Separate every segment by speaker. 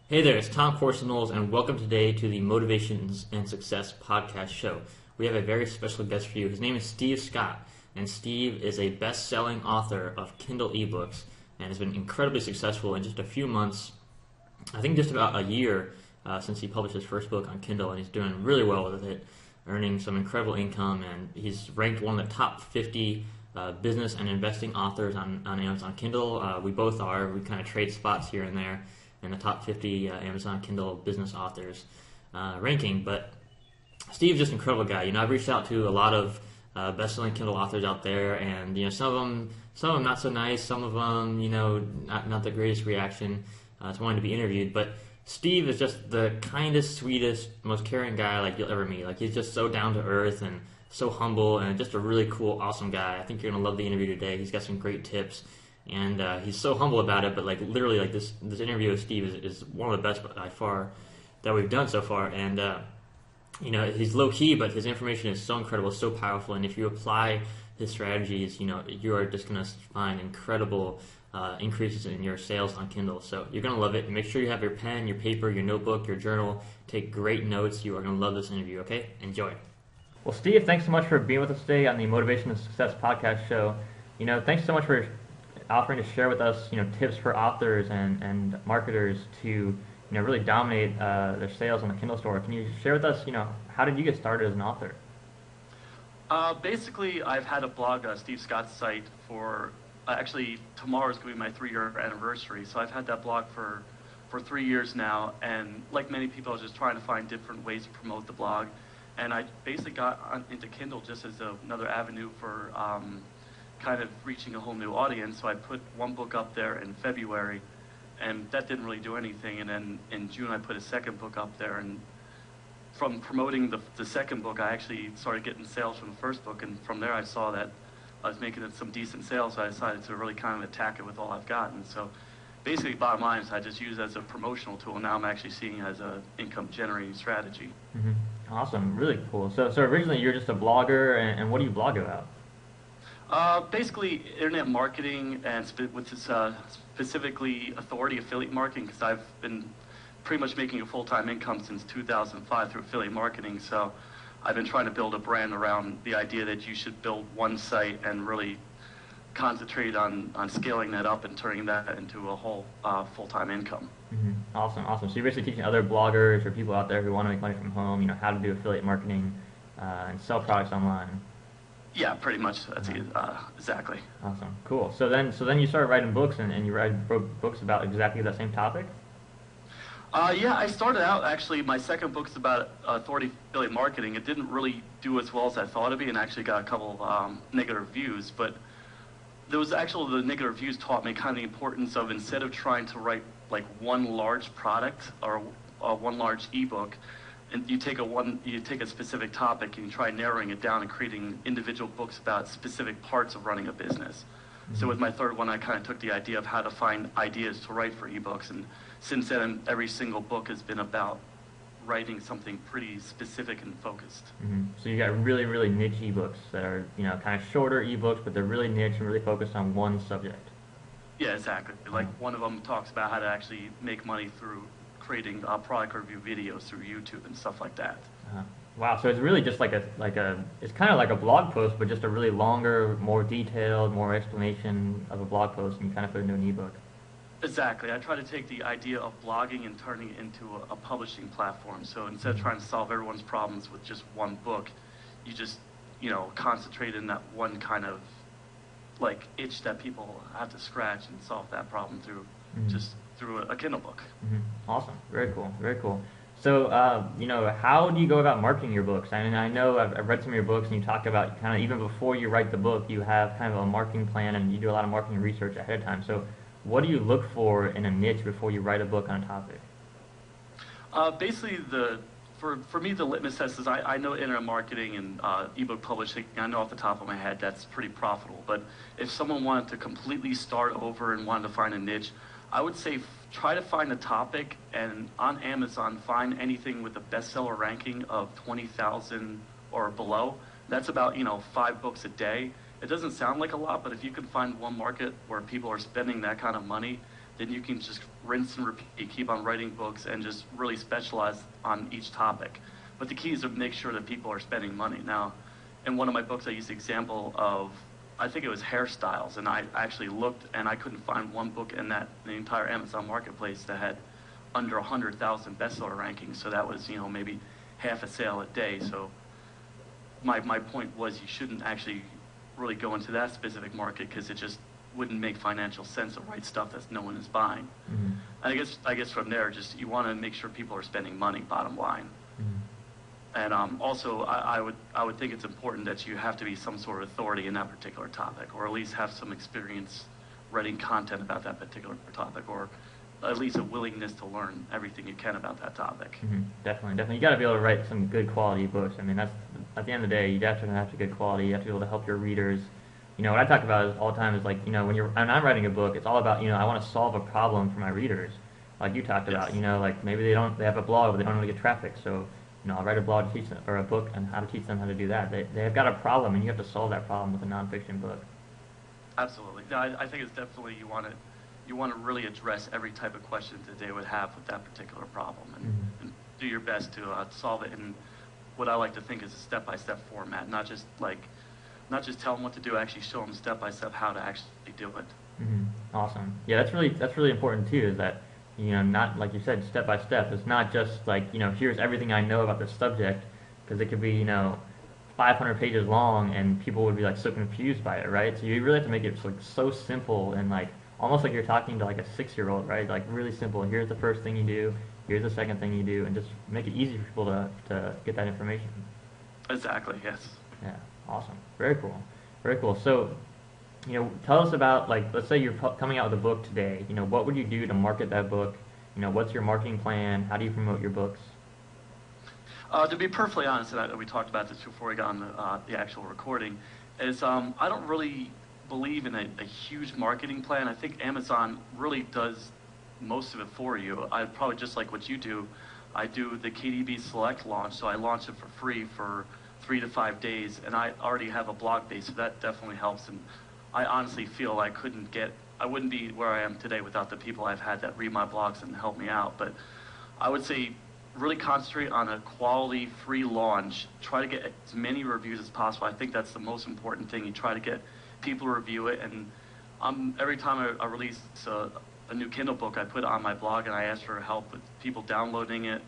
Speaker 1: Hey there, it's Tom Corson-Knowles, and welcome today to the Motivations and Success podcast show. We have a very special guest for you. His name is Steve Scott, and Steve is a best-selling author of Kindle ebooks and has been incredibly successful in just a few months. I think just about a year since he published his first book on Kindle, and he's doing really well with it, earning some incredible income, and he's ranked one of the top 50 business and investing authors on Amazon Kindle. We both are. We kind of trade spots here and there in the top 50 Amazon Kindle business authors ranking. But Steve's just an incredible guy. I've reached out to a lot of best-selling Kindle authors out there, and some of them not so nice, some of them not the greatest reaction to wanting to be interviewed. But Steve is just the kindest, sweetest, most caring guy like you'll ever meet. Like, he's just so down to earth and so humble, and just a really cool, awesome guy. I think you're gonna love the interview today. He's got some great tips. And he's so humble about it, but literally, this interview with Steve is one of the best by far that we've done so far. And he's low key, but his information is so incredible, so powerful. And if you apply his strategies, you are just gonna find incredible increases in your sales on Kindle. So you're gonna love it. Make sure you have your pen, your paper, your notebook, your journal. Take great notes. You are gonna love this interview. Okay, enjoy. Well, Steve, thanks so much for being with us today on the Motivation and Success podcast show. Thanks so much for offering to share with us, tips for authors and marketers to, really dominate their sales on the Kindle store. Can you share with us, how did you get started as an author?
Speaker 2: Basically, I've had a blog, Steve Scott's site, for actually tomorrow's going to be my 3-year anniversary. So I've had that blog for 3 years now, and like many people, I was just trying to find different ways to promote the blog. And I basically got into Kindle just as another avenue for kind of reaching a whole new audience. So I put one book up there in February, and that didn't really do anything. And then in June I put a second book up there, and from promoting the second book, I actually started getting sales from the first book, and from there I saw that I was making some decent sales, so I decided to really kind of attack it with all I've got. And so basically, bottom line is I just use it as a promotional tool. Now I'm actually seeing it as an income generating strategy.
Speaker 1: Mm-hmm. Awesome, really cool. So originally you're just a blogger, and what do you blog about?
Speaker 2: Basically, internet marketing, and with this specifically authority affiliate marketing, because I've been pretty much making a full-time income since 2005 through affiliate marketing. So I've been trying to build a brand around the idea that you should build one site and really concentrate on scaling that up and turning that into a whole full-time income.
Speaker 1: Mm-hmm. Awesome. So you're basically teaching other bloggers or people out there who want to make money from home, how to do affiliate marketing and sell products online.
Speaker 2: Yeah, pretty much. That's exactly.
Speaker 1: Awesome, cool. So then you started writing books, and you write books about exactly that same topic?
Speaker 2: Yeah, I started out, actually, my second book's about authority affiliate marketing. It didn't really do as well as I thought it'd be, and actually got a couple of negative reviews, but the negative reviews taught me kind of the importance of, instead of trying to write like one large product or one large ebook, and you take a specific topic and you try narrowing it down and creating individual books about specific parts of running a business. Mm-hmm. So with my third one, I kind of took the idea of how to find ideas to write for ebooks, and since then, every single book has been about writing something pretty specific and focused.
Speaker 1: Mm-hmm. So you got really, really niche ebooks that are, kind of shorter ebooks, but they're really niche and really focused on one subject.
Speaker 2: Yeah, exactly. Like one of them talks about how to actually make money through creating product review videos through YouTube and stuff like that.
Speaker 1: Uh-huh. Wow, so it's really just it's kind of like a blog post, but just a really longer, more detailed, more explanation of a blog post, and you kind of put it into an ebook.
Speaker 2: Exactly. I try to take the idea of blogging and turning it into a publishing platform. So instead of trying to solve everyone's problems with just one book, you just, concentrate in that one kind of itch that people have to scratch and solve that problem through through a Kindle book.
Speaker 1: Mm-hmm. Awesome. Very cool. So, how do you go about marketing your books? I mean, I know I've read some of your books, and you talk about kind of even before you write the book, you have kind of a marketing plan, and you do a lot of marketing research ahead of time. So what do you look for in a niche before you write a book on a topic?
Speaker 2: Basically, for me, the litmus test is I know internet marketing and ebook publishing. I know off the top of my head that's pretty profitable. But if someone wanted to completely start over and wanted to find a niche, I would say try to find a topic, and on Amazon, find anything with a bestseller ranking of 20,000 or below. That's about 5 books a day. It doesn't sound like a lot, but if you can find one market where people are spending that kind of money, then you can just rinse and repeat, keep on writing books, and just really specialize on each topic. But the key is to make sure that people are spending money. Now, in one of my books, I used the example of, I think it was hairstyles, and I actually looked, and I couldn't find one book in the entire Amazon marketplace that had under 100,000 bestseller rankings. So that was, maybe half a sale a day. So my point was, you shouldn't actually really go into that specific market, because it just wouldn't make financial sense to write stuff that no one is buying.
Speaker 1: Mm-hmm.
Speaker 2: And I guess from there, just you want to make sure people are spending money, bottom line.
Speaker 1: Mm-hmm.
Speaker 2: And also, I would think it's important that you have to be some sort of authority in that particular topic, or at least have some experience writing content about that particular topic, or at least a willingness to learn everything you can about that topic.
Speaker 1: Mm-hmm. Definitely. You got to be able to write some good quality books. I mean, that's at the end of the day, you have to have good quality. You have to be able to help your readers. What I talk about is all the time is like, when I'm writing a book, it's all about, I want to solve a problem for my readers, like you talked
Speaker 2: Yes.
Speaker 1: about. Like maybe they have a blog, but they don't know how to get traffic, so. I'll write a blog to teach them, or a book on how to teach them how to do that. They've got a problem, and you have to solve that problem with a nonfiction book.
Speaker 2: Absolutely. No, I think it's definitely you want to really address every type of question that they would have with that particular problem, and do your best to solve it in what I like to think is a step-by-step format, not just tell them what to do, actually show them step-by-step how to actually do it.
Speaker 1: Mm-hmm. Awesome. Yeah, that's really important too. Is that not like you said, step by step. It's not just like, here's everything I know about this subject, because it could be, 500 pages long, and people would be like so confused by it, right? So you really have to make it like so simple, and like almost like you're talking to like a 6-year-old, right? Like really simple. Here's the first thing you do. Here's the second thing you do, and just make it easy for people to get that information.
Speaker 2: Exactly. Yes.
Speaker 1: Yeah. Awesome. Very cool. Very cool. So, tell us about, like, let's say you're coming out with a book today. What would you do to market that book? What's your marketing plan? How do you promote your books?
Speaker 2: To be perfectly honest, and we talked about this before we got on the actual recording, is I don't really believe in a huge marketing plan. I think Amazon really does most of it for you. I probably, just like what you do, I do the KDB Select launch, so I launch it for free for 3 to 5 days, and I already have a blog base, so that definitely helps. And I honestly feel I wouldn't be where I am today without the people I've had that read my blogs and help me out. But I would say really concentrate on a quality free launch. Try to get as many reviews as possible. I think that's the most important thing. You try to get people to review it. And every time I release a new Kindle book, I put it on my blog, and I ask for help with people downloading it,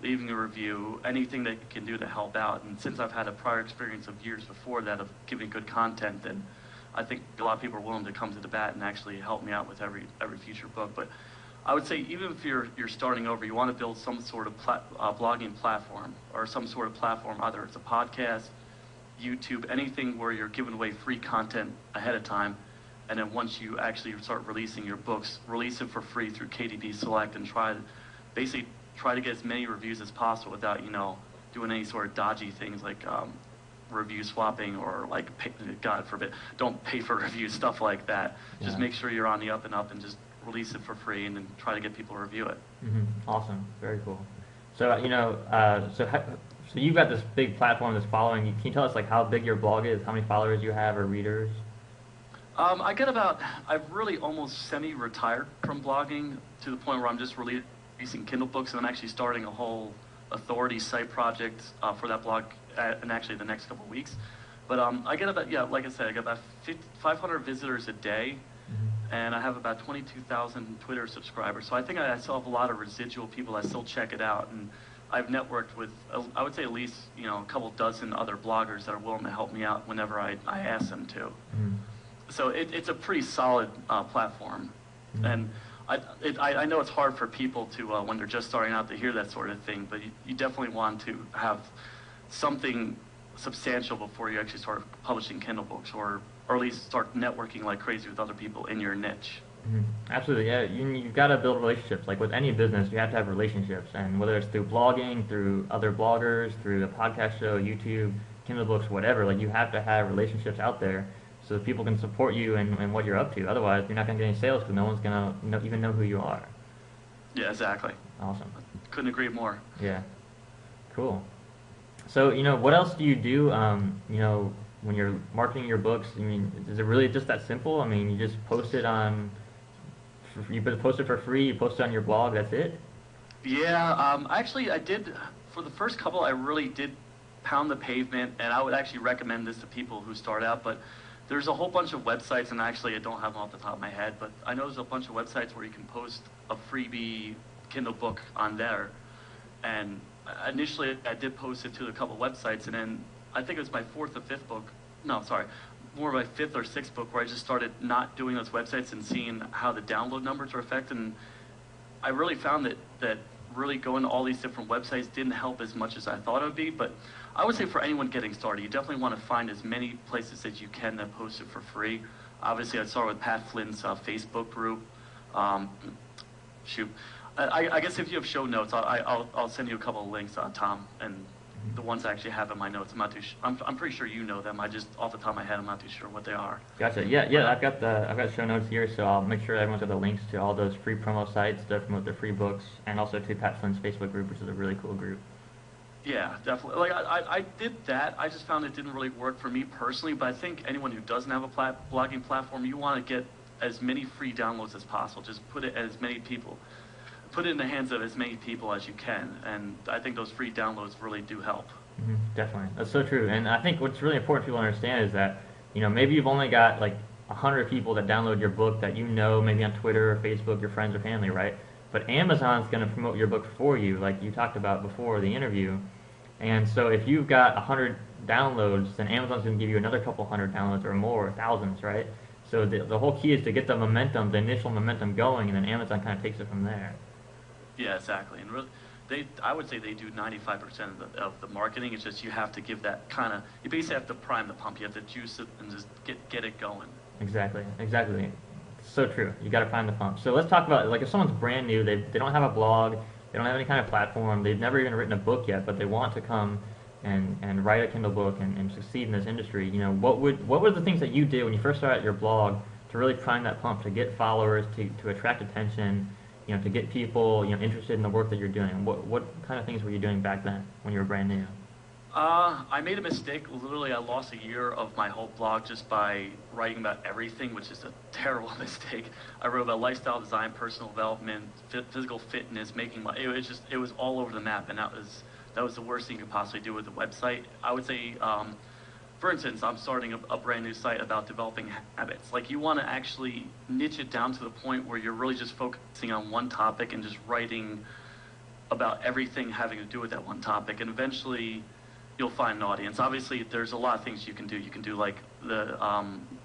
Speaker 2: leaving a review, anything that you can do to help out. And since I've had a prior experience of years before that of giving good content, then I think a lot of people are willing to come to the bat and actually help me out with every future book. But I would say, even if you're starting over, you want to build some sort of blogging platform, or some sort of platform, either it's a podcast, YouTube, anything where you're giving away free content ahead of time, and then once you actually start releasing your books, release it for free through KDB Select, and try to get as many reviews as possible without doing any sort of dodgy things like review swapping, or like, God forbid, don't pay for reviews, stuff like that. Yeah. Just make sure you're on the up and up, and just release it for free, and then try to get people to review it.
Speaker 1: Mm-hmm. Awesome. Very cool. So, so you've got this big platform that's following. Can you tell us like how big your blog is, how many followers you have or readers?
Speaker 2: I've really almost semi-retired from blogging, to the point where I'm just releasing Kindle books, and I'm actually starting a whole authority site project for that blog in actually the next couple of weeks. But I get like I said, I get about 500 visitors a day, and I have about 22,000 Twitter subscribers. So I think I still have a lot of residual people that still check it out, and I've networked with, I would say, at least a couple dozen other bloggers that are willing to help me out whenever I ask them to. Mm-hmm. So it's a pretty solid platform, mm-hmm. and I know it's hard for people to, when they're just starting out, to hear that sort of thing, but you definitely want to have something substantial before you actually start publishing Kindle books, or at least start networking like crazy with other people in your niche.
Speaker 1: Mm-hmm. Absolutely, yeah. You've got to build relationships. Like with any business, you have to have relationships, and whether it's through blogging, through other bloggers, through a podcast show, YouTube, Kindle books, whatever, like you have to have relationships out there so that people can support you and what you're up to. Otherwise, you're not going to get any sales, because no one's going to even know who you are.
Speaker 2: Yeah, exactly.
Speaker 1: Awesome.
Speaker 2: Couldn't agree more.
Speaker 1: Yeah. Cool. So, what else do you do, when you're marketing your books? I mean, is it really just that simple? I mean, you just post it on You post it for free. You post it on your blog. That's it.
Speaker 2: Yeah, actually, I did, for the first couple, I really did pound the pavement, and I would actually recommend this to people who start out, but there's a whole bunch of websites, and actually I don't have them off the top of my head, but I know there's a bunch of websites where you can post a freebie Kindle book on there, and initially I did post it to a couple websites, and then I think it was my fourth or fifth book, no, sorry, more of my fifth or sixth book where I just started not doing those websites and seeing how the download numbers were affected, and I really found that really going to all these different websites didn't help as much as I thought it would be. But I would say for anyone getting started, you definitely want to find as many places that you can that post it for free. Obviously, I'd start with Pat Flynn's Facebook group. Shoot, I guess if you have show notes, I'll send you a couple of links, Tom, and the ones I actually have in my notes. I'm pretty sure you know them. I just off the top of my head, I'm not too sure what they are.
Speaker 1: Gotcha. Yeah. I've got show notes here, so I'll make sure everyone's got the links to all those free promo sites that promote their free books, and also to Pat Flynn's Facebook group, which is a really cool group.
Speaker 2: Yeah, definitely. Like I did that. I just found it didn't really work for me personally. But I think anyone who doesn't have a blogging platform, you want to get as many free downloads as possible. Just put it in the hands of as many people as you can, and I think those free downloads really do help.
Speaker 1: Mm-hmm, definitely, that's so true. And I think what's really important for people to understand is that maybe you've only got like 100 people that download your book that maybe on Twitter or Facebook, your friends or family, right? But Amazon's going to promote your book for you, like you talked about before the interview. And so if you've got 100 downloads, then Amazon's going to give you another couple hundred downloads or more, thousands, right? So the whole key is to get the initial momentum going, and then Amazon kind of takes it from there.
Speaker 2: Yeah, exactly. And really, I would say they do 95% of the marketing. It's just you have to give that kind of, you basically have to prime the pump. You have to juice it and just get it going.
Speaker 1: Exactly. So true. You got to prime the pump. So let's talk about, like, if someone's brand new, they don't have a blog, they don't have any kind of platform, they've never even written a book yet, but they want to come and write a Kindle book and succeed in this industry. What were the things that you did when you first started your blog to really prime that pump, to get followers, to attract attention, to get people interested in the work that you're doing? What kind of things were you doing back then when you were brand new?
Speaker 2: I made a mistake. Literally, I lost a year of my whole blog just by writing about everything, which is a terrible mistake. I wrote about lifestyle design, personal development, physical fitness, making money. It was all over the map, and that was the worst thing you could possibly do with the website. I would say, for instance, I'm starting a brand new site about developing habits. Like, you want to actually niche it down to the point where you're really just focusing on one topic and just writing about everything having to do with that one topic, and eventually you'll find an audience. Obviously, there's a lot of things you can do. You can do like the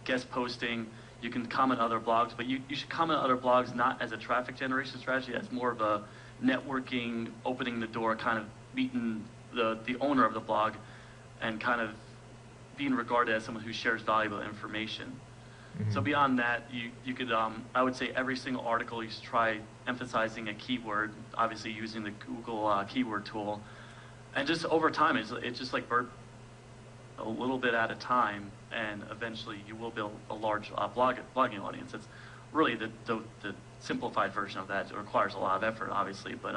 Speaker 2: guest posting. You can comment other blogs, but you should comment other blogs not as a traffic generation strategy, as more of a networking, opening the door, kind of meeting the owner of the blog, and kind of being regarded as someone who shares valuable information. Mm-hmm. So beyond that, you could, I would say every single article you should try emphasizing a keyword, obviously using the Google keyword tool. And just over time, it's just like a little bit at a time, and eventually you will build a large blogging audience. It's really the simplified version of that. It requires a lot of effort, obviously, but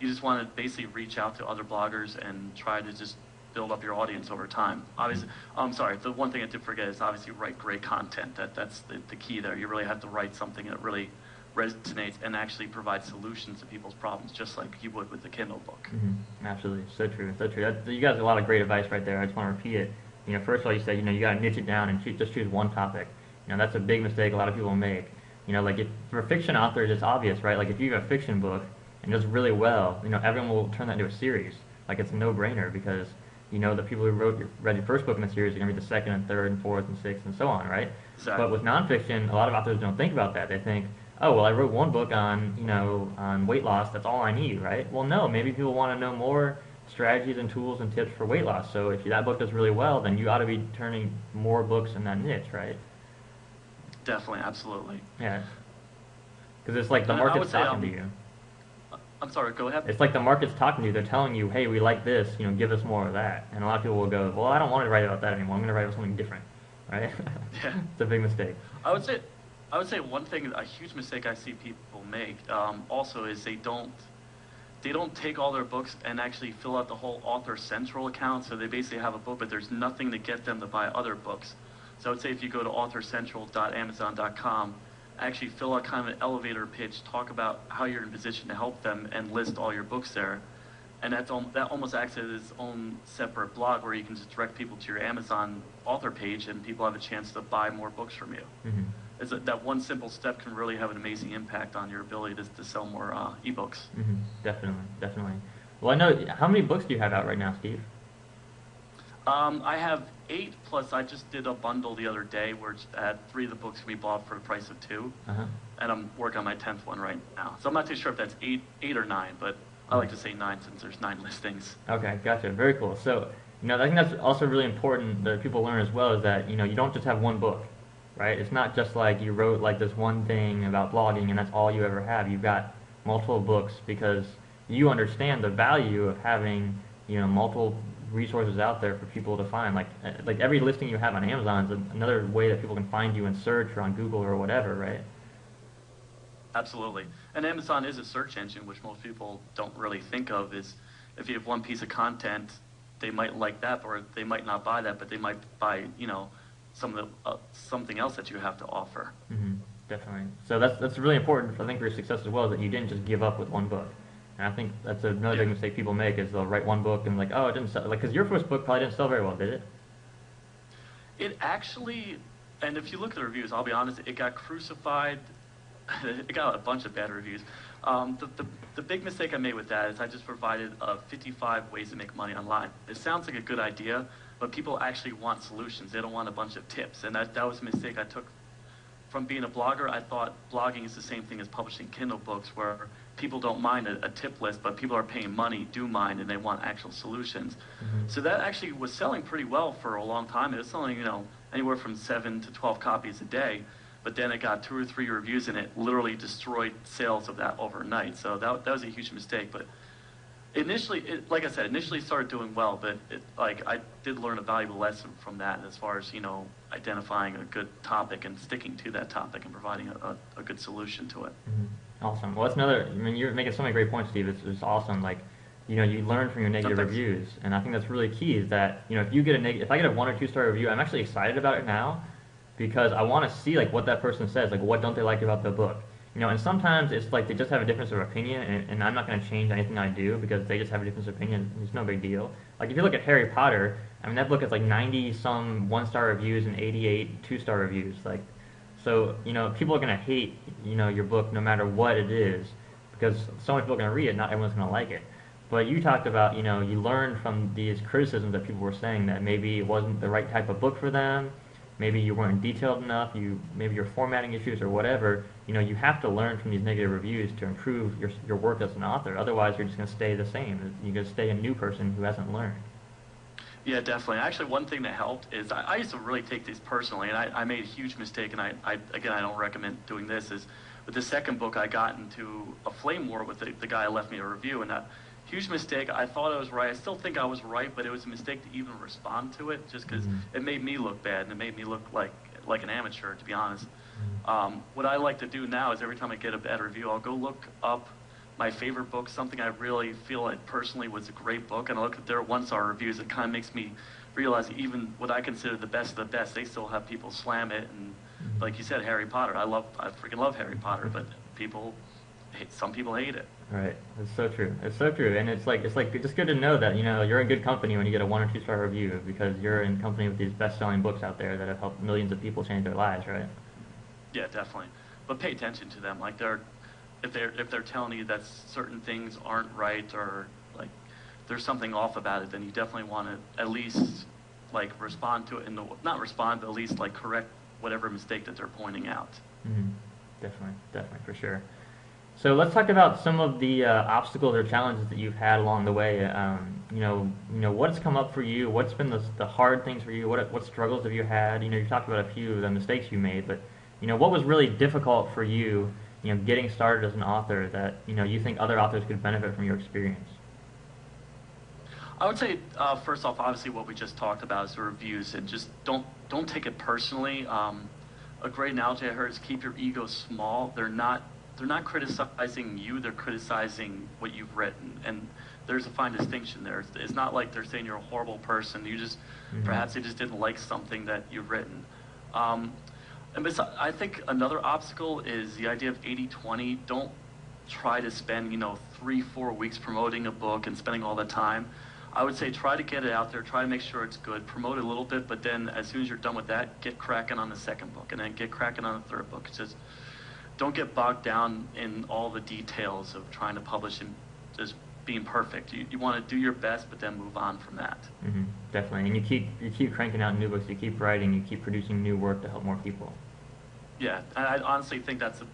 Speaker 2: you just want to basically reach out to other bloggers and try to just build up your audience over time. Obviously, I'm sorry, the one thing I did forget is obviously write great content. That's the key there. You really have to write something that really resonates and actually provides solutions to people's problems, just like you would with the Kindle book.
Speaker 1: Mm-hmm. Absolutely, so true. You guys have a lot of great advice right there. I just want to repeat it. First of all, you said you got to niche it down and just choose one topic. That's a big mistake a lot of people make. Like for fiction authors, it's obvious, right? Like if you have a fiction book and does really well, everyone will turn that into a series. Like it's a no-brainer because the people who read your first book in the series are going to read the second and third and fourth and sixth and so on, right?
Speaker 2: Exactly.
Speaker 1: But with nonfiction, a lot of authors don't think about that. They think, oh, well, I wrote one book on, on weight loss. That's all I need, right? Well, no, maybe people want to know more strategies and tools and tips for weight loss. So if that book does really well, then you ought to be turning more books in that niche, right?
Speaker 2: Definitely, absolutely.
Speaker 1: Yeah. Because it's like the market's talking to you.
Speaker 2: I'm sorry, go ahead.
Speaker 1: It's like the market's talking to you. They're telling you, hey, we like this, give us more of that. And a lot of people will go, well, I don't want to write about that anymore. I'm going to write about something different, right?
Speaker 2: Yeah.
Speaker 1: It's a big mistake.
Speaker 2: I would say one thing, a huge mistake I see people make also is they don't take all their books and actually fill out the whole author central account. So they basically have a book, but there's nothing to get them to buy other books. So I would say if you go to authorcentral.amazon.com actually fill out kind of an elevator pitch, talk about how you're in position to help them, and list all your books there. And that almost acts as its own separate blog where you can just direct people to your Amazon author page, and people have a chance to buy more books from you. That one simple step can really have an amazing impact on your ability to sell more ebooks.
Speaker 1: Definitely, definitely. Well, I know, how many books do you have out right now, Steve?
Speaker 2: I have 8, plus I just did a bundle the other day where I had 3 of the books can be bought for the price of 2. And I'm working on my 10th one right now. So I'm not too sure if that's 8 or 9, but I like to say 9 since there's 9 listings.
Speaker 1: Okay, gotcha. Very cool. So, I think that's also really important that people learn as well, is that, you don't just have one book, right? It's not just like you wrote like this one thing about blogging and that's all you ever have. You've got multiple books because you understand the value of having, multiple resources out there for people to find. Like every listing you have on Amazon is another way that people can find you in search or on Google or whatever, right?
Speaker 2: Absolutely. And Amazon is a search engine, which most people don't really think of. Is if you have one piece of content, they might like that, or they might not buy that, but they might buy, something else that you have to offer.
Speaker 1: Definitely. So that's really important, I think, for your success as well, is that you didn't just give up with one book. And I think that's another big mistake people make, is they'll write one book and like, oh, it didn't sell. Like, because your first book probably didn't sell very well, did it?
Speaker 2: It actually, and if you look at the reviews, I'll be honest, it got crucified. It got a bunch of bad reviews. The big mistake I made with that is I just provided 55 ways to make money online. It sounds like a good idea, but people actually want solutions. They don't want a bunch of tips. And that was a mistake I took from being a blogger. I thought blogging is the same thing as publishing Kindle books, where people don't mind a tip list, but people are paying money, do mind, and they want actual solutions. So that actually was selling pretty well for a long time. It was selling, anywhere from 7 to 12 copies a day. But then it got 2 or 3 reviews, and it literally destroyed sales of that overnight. So that was a huge mistake. But initially, like I said, initially started doing well. But I did learn a valuable lesson from that, as far as identifying a good topic and sticking to that topic and providing a good solution to it.
Speaker 1: Awesome. Well, that's another. I mean, you're making so many great points, Steve. It's awesome. Like, you learn from your negative reviews, and I think that's really key. Is that if you get if I get a 1 or 2 star review, I'm actually excited about it now, because I want to see like what that person says, like what don't they like about the book, and sometimes it's like they just have a difference of opinion, and I'm not going to change anything I do because they just have a difference of opinion. It's no big deal. Like if you look at Harry Potter, I mean that book has like 90 some 1-star reviews and 88 2-star reviews. Like, so people are going to hate your book no matter what it is, because so many people are going to read it. Not everyone's going to like it. But you talked about you learned from these criticisms that people were saying that maybe it wasn't the right type of book for them. Maybe you weren't detailed enough, maybe your formatting issues or whatever. You have to learn from these negative reviews to improve your work as an author. Otherwise, you're just going to stay the same. You're going to stay a new person who hasn't learned.
Speaker 2: Yeah, definitely. Actually, one thing that helped is I used to really take these personally, and I made a huge mistake, and I don't recommend doing this, is with the second book, I got into a flame war with the guy who left me a review, and that huge mistake. I thought I was right. I still think I was right, but it was a mistake to even respond to it, just because it made me look bad, and it made me look like an amateur, to be honest. What I like to do now is every time I get a bad review, I'll go look up my favorite book, something I really feel like personally was a great book, and I look at their 1-star reviews. It kind of makes me realize even what I consider the best of the best, they still have people slam it. And like you said, Harry Potter. I freaking love Harry Potter, but some people hate it.
Speaker 1: Right. It's so true. It's so true. And it's just good to know that, you're in good company when you get a 1 or 2-star review, because you're in company with these best-selling books out there that have helped millions of people change their lives, right?
Speaker 2: Yeah, definitely. But pay attention to them. Like if they're telling you that certain things aren't right, or like there's something off about it, then you definitely want to at least like respond to it, not respond, but at least like correct whatever mistake that they're pointing out.
Speaker 1: Definitely, for sure. So let's talk about some of the obstacles or challenges that you've had along the way. What's come up for you? What's been the hard things for you? What struggles have you had? You talked about a few of the mistakes you made, but what was really difficult for you? Getting started as an author that you think other authors could benefit from your experience.
Speaker 2: I would say first off, obviously what we just talked about is the reviews, and just don't take it personally. A great analogy I heard is keep your ego small. They're not criticizing you, they're criticizing what you've written, and there's a fine distinction there. It's not like they're saying you're a horrible person. You just perhaps they just didn't like something that you've written. And I think another obstacle is the idea of 80/20. Don't try to spend, 3-4 weeks promoting a book and spending all the time. I would say try to get it out there, try to make sure it's good, promote it a little bit, but then as soon as you're done with that, get cracking on the second book, and then get cracking on the third book. It's just, don't get bogged down in all the details of trying to publish and just being perfect. You want to do your best, but then move on from that.
Speaker 1: Mm-hmm. Definitely, and you keep cranking out new books, you keep writing, you keep producing new work to help more people.
Speaker 2: Yeah, and I honestly think that's the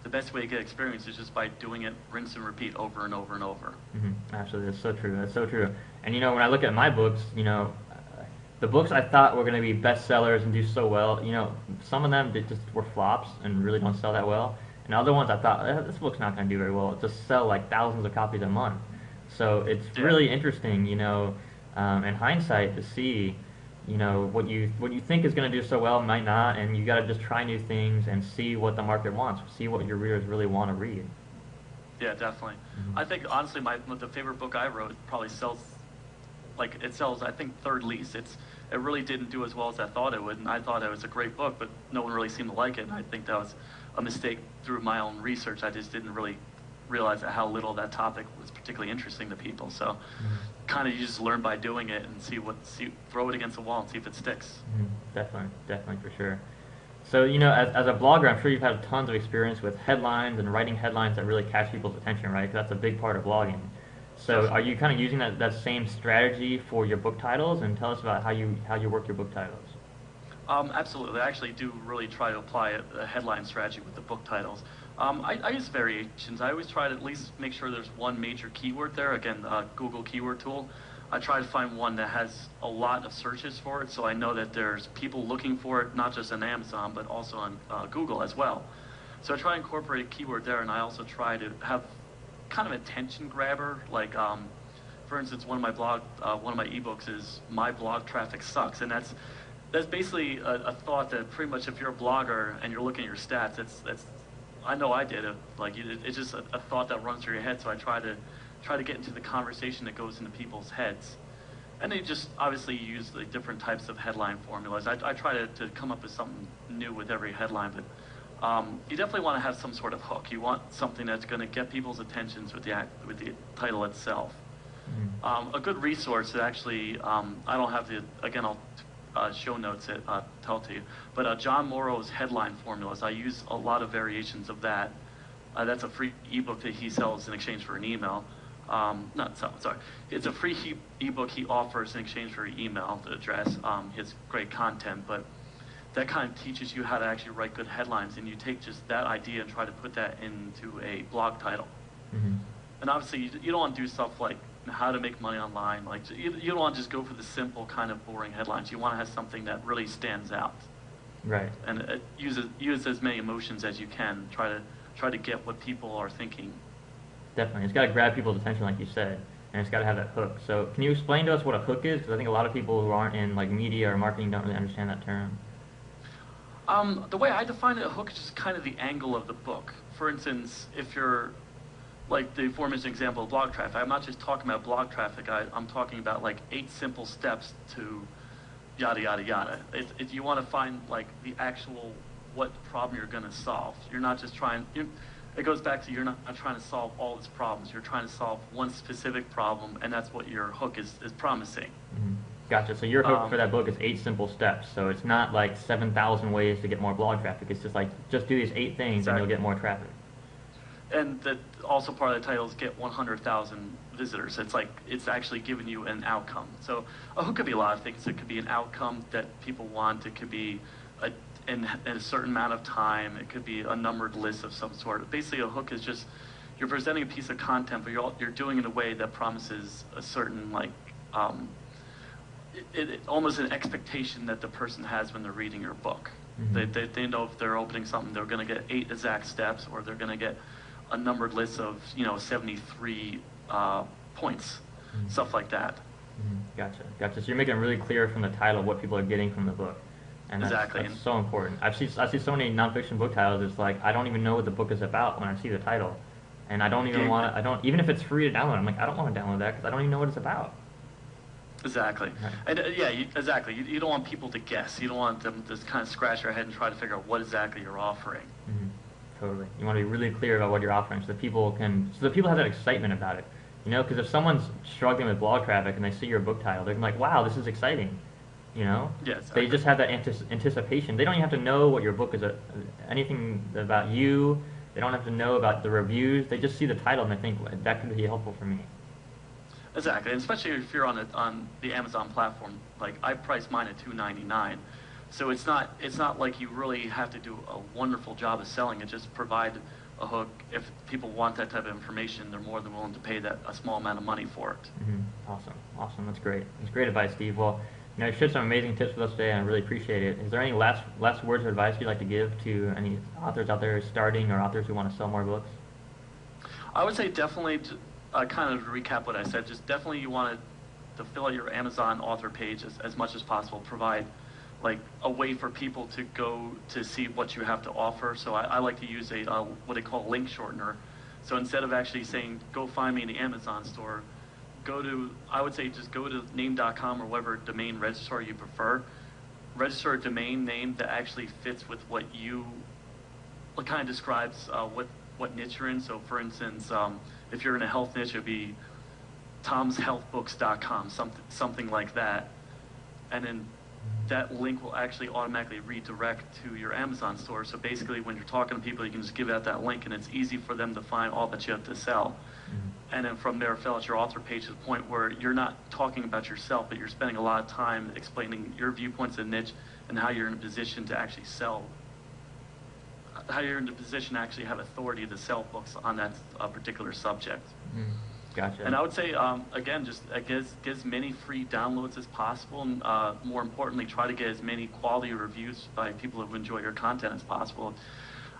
Speaker 2: best way to get experience is just by doing it, rinse and repeat over and over and over.
Speaker 1: Mm-hmm. Absolutely, that's so true. That's so true. And when I look at my books, the books I thought were going to be bestsellers and do so well, some of them just were flops and really don't sell that well. And other ones I thought, this book's not going to do very well. It just sell like thousands of copies a month. So it's really interesting, in hindsight to see, what you think is going to do so well might not, and you got to just try new things and see what the market wants, see what your readers really want to read.
Speaker 2: Yeah, definitely.
Speaker 1: Mm-hmm.
Speaker 2: I think honestly, the favorite book I wrote probably sells, I think third least. It really didn't do as well as I thought it would, and I thought it was a great book, but no one really seemed to like it. And I think that was a mistake through my own research. I just didn't really realize how little that topic was particularly interesting to people. So, kind of you just learn by doing it and throw it against the wall and see if it sticks.
Speaker 1: Mm-hmm. Definitely for sure. So, as a blogger, I'm sure you've had tons of experience with headlines and writing headlines that really catch people's attention, right? 'Cause that's a big part of blogging. So, are you kind of using that same strategy for your book titles? And tell us about how you work your book titles.
Speaker 2: Absolutely. I actually do really try to apply a headline strategy with the book titles. I use variations. I always try to at least make sure there's one major keyword there. Again, Google keyword tool. I try to find one that has a lot of searches for it, so I know that there's people looking for it, not just on Amazon, but also on Google as well. So I try to incorporate a keyword there, and I also try to have kind of attention grabber. Like, for instance, one of my ebooks is "My Blog Traffic Sucks," and that's basically a thought that pretty much if you're a blogger and you're looking at your stats, that's I know I did it. It's just a thought that runs through your head. So I try to get into the conversation that goes into people's heads, and they just obviously use the different types of headline formulas. I try to come up with something new with every headline, but you definitely want to have some sort of hook. You want something that's going to get people's attentions with the title itself. Mm-hmm. A good resource that actually I don't have I'll show notes it, tell it to you. But John Morrow's headline formulas, I use a lot of variations of that. That's a free ebook that he sells in exchange for an email. It's a free ebook he offers in exchange for an email address. It's great content, but that kind of teaches you how to actually write good headlines, and you take just that idea and try to put that into a blog title. Mm-hmm. And obviously, you don't want to do stuff like how to make money online. Like you don't want to just go for the simple kind of boring headlines. You want to have something that really stands out.
Speaker 1: Right.
Speaker 2: And use as many emotions as you can. Try to get what people are thinking.
Speaker 1: Definitely, it's got to grab people's attention, like you said, and it's got to have that hook. So, can you explain to us what a hook is? Because I think a lot of people who aren't in media or marketing don't really understand that term.
Speaker 2: The way I define it, a hook is just kind of the angle of the book. For instance, if you're like the aforementioned example of blog traffic, I'm not just talking about blog traffic. I'm talking about 8 simple steps to yada yada yada. You want to find the actual what problem you're going to solve. You're not just trying. It goes back to you're not trying to solve all its problems. You're trying to solve one specific problem, and that's what your hook is promising.
Speaker 1: Mm-hmm. Gotcha. So your hook for that book is 8 simple steps. So it's not 7,000 ways to get more blog traffic. It's just do these 8 things and you'll get more traffic.
Speaker 2: And that also part of the title is get 100,000 visitors. It's actually giving you an outcome. So a hook could be a lot of things. It could be an outcome that people want. It could be in a certain amount of time. It could be a numbered list of some sort. Basically, a hook is just you're presenting a piece of content, but you're doing it in a way that promises a certain almost an expectation that the person has when they're reading your book. Mm-hmm. They know if they're opening something, they're going to get 8 exact steps, or they're going to get a numbered list of 73 points, stuff like that. Gotcha.
Speaker 1: So you're making it really clear from the title what people are getting from the book, and that's so important. I see so many nonfiction book titles. It's I don't even know what the book is about when I see the title, and I don't even want to. Even if it's free to download, I'm I don't want to download that because I don't even know what it's about.
Speaker 2: Exactly.
Speaker 1: Right.
Speaker 2: And exactly. You don't want people to guess. You don't want them to kind of scratch their head and try to figure out what exactly you're offering.
Speaker 1: Mm-hmm. Totally. You want to be really clear about what you're offering, so that people have that excitement about it. Because if someone's struggling with blog traffic and they see your book title, they're like, "Wow, this is exciting."
Speaker 2: Yeah, exactly.
Speaker 1: They just have that anticipation. They don't even have to know what your book is, anything about you. They don't have to know about the reviews. They just see the title and they think, that could be helpful for me.
Speaker 2: Exactly, and especially if you're on the Amazon platform. Like, I priced mine at $2.99, so it's not like you really have to do a wonderful job of selling it. Just provide a hook. If people want that type of information, they're more than willing to pay a small amount of money for it.
Speaker 1: Mm-hmm. Awesome. That's great. That's great advice, Steve. Well, you shared some amazing tips with us today, and I really appreciate it. Is there any last words of advice you'd like to give to any authors out there starting, or authors who want to sell more books?
Speaker 2: I would say definitely, kind of to recap what I said, just definitely you want to fill out your Amazon author page as much as possible. Provide like a way for people to go to see what you have to offer. So I like to use what they call link shortener. So instead of actually saying, go find me in the Amazon store, I would say just go to name.com or whatever domain registrar you prefer. Register a domain name that actually fits with what kind of describes what niche you're in. So for instance, if you're in a health niche, it would be tomshealthbooks.com, something like that. And then that link will actually automatically redirect to your Amazon store. So basically when you're talking to people, you can just give out that link and it's easy for them to find all that you have to sell. And then from there, fill out your author page to the point where you're not talking about yourself, but you're spending a lot of time explaining your viewpoints of the niche and how you're in a position to actually sell, how you're in a position to actually have authority to sell books on that particular subject.
Speaker 1: Gotcha.
Speaker 2: And I would say, again, just get as many free downloads as possible, and more importantly, try to get as many quality reviews by people who enjoy your content as possible.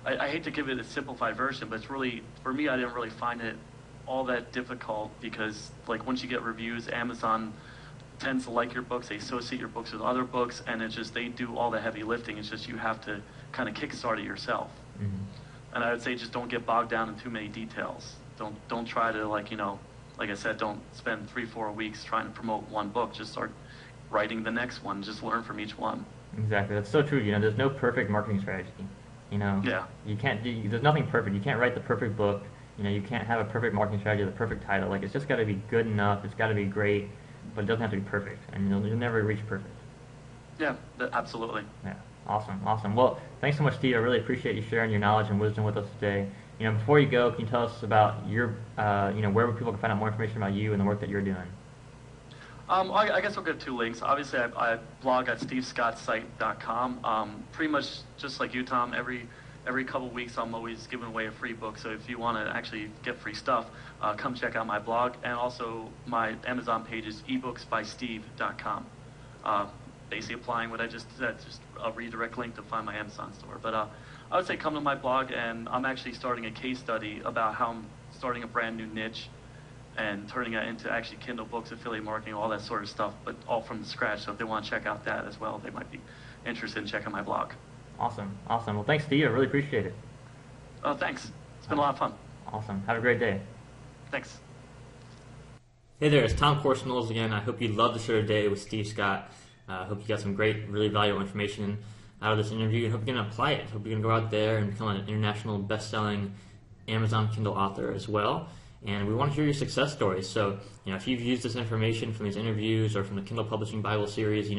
Speaker 2: I hate to give it a simplified version, but it's really, for me, I didn't really find it all that difficult because, like, once you get reviews, Amazon tends to like your books, they associate your books with other books, and it's just they do all the heavy lifting. It's just you have to kind of kickstart it yourself. And I would say just don't get bogged down in too many details. Don't try to, like I said, don't spend 3-4 weeks trying to promote one book. Just start writing the next one. Just learn from each one.
Speaker 1: Exactly. That's so true. There's no perfect marketing strategy.
Speaker 2: Yeah.
Speaker 1: You can't there's nothing perfect. You can't write the perfect book. You can't have a perfect marketing strategy, the perfect title. Like, it's just got to be good enough. It's got to be great, but it doesn't have to be perfect. And you'll never reach perfect.
Speaker 2: Yeah, absolutely.
Speaker 1: Yeah. Awesome. Well, thanks so much, Steve. I really appreciate you sharing your knowledge and wisdom with us today. Before you go, can you tell us about your, where people can find out more information about you and the work that you're doing?
Speaker 2: I guess I'll give 2 links. Obviously, I blog at stevescottsite.com. Pretty much just like you, Tom, every couple weeks I'm always giving away a free book. So if you want to actually get free stuff, come check out my blog. And also my Amazon page is ebooksbysteve.com. Basically applying what I just said, just a redirect link to find my Amazon store. But I would say come to my blog, and I'm actually starting a case study about how I'm starting a brand new niche and turning it into actually Kindle books, affiliate marketing, all that sort of stuff, but all from scratch. So if they want to check out that as well, they might be interested in checking my blog.
Speaker 1: Awesome. Well, thanks, Steve. I really appreciate it.
Speaker 2: Oh, thanks. It's been a lot of fun.
Speaker 1: Awesome. Have a great day.
Speaker 2: Thanks.
Speaker 1: Hey there, it's Tom Corson again. I hope you loved the show today with Steve Scott. I hope you got some great, really valuable information out of this interview, and hope you're going to apply it. Hope you're going to go out there and become an international best-selling Amazon Kindle author as well. And we want to hear your success stories. So, if you've used this information from these interviews or from the Kindle Publishing Bible series,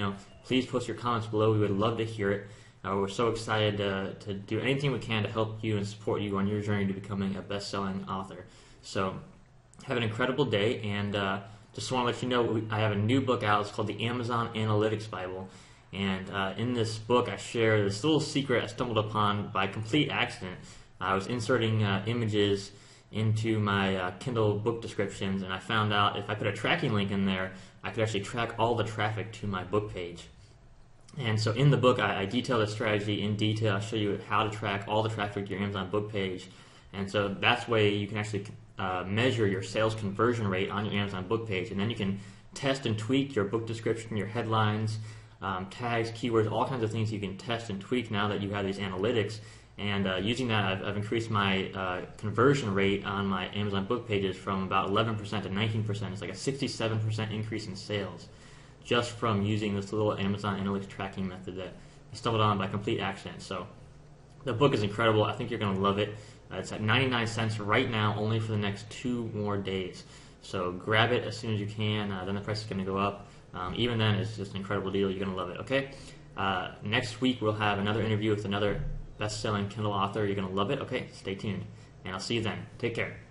Speaker 1: please post your comments below. We would love to hear it. We're so excited to do anything we can to help you and support you on your journey to becoming a best-selling author. So, have an incredible day, and just want to let you know I have a new book out. It's called the Amazon Analytics Bible. And in this book, I share this little secret I stumbled upon by complete accident. I was inserting images into my Kindle book descriptions, and I found out if I put a tracking link in there, I could actually track all the traffic to my book page. And so in the book, I detail the strategy in detail. I show you how to track all the traffic to your Amazon book page. And so that's way you can actually measure your sales conversion rate on your Amazon book page. And then you can test and tweak your book description, your headlines, tags, keywords, all kinds of things you can test and tweak now that you have these analytics. And using that, I've increased my conversion rate on my Amazon book pages from about 11% to 19%. It's like a 67% increase in sales. just from using this little Amazon Analytics tracking method that I stumbled on by complete accident. So the book is incredible. I think you're going to love it. It's at 99 cents right now, only for the next 2 more days. So grab it as soon as you can. Then the price is going to go up. Even then, it's just an incredible deal. You're going to love it, okay? Next week, we'll have another interview with another best-selling Kindle author. You're going to love it, okay? Stay tuned. And I'll see you then. Take care.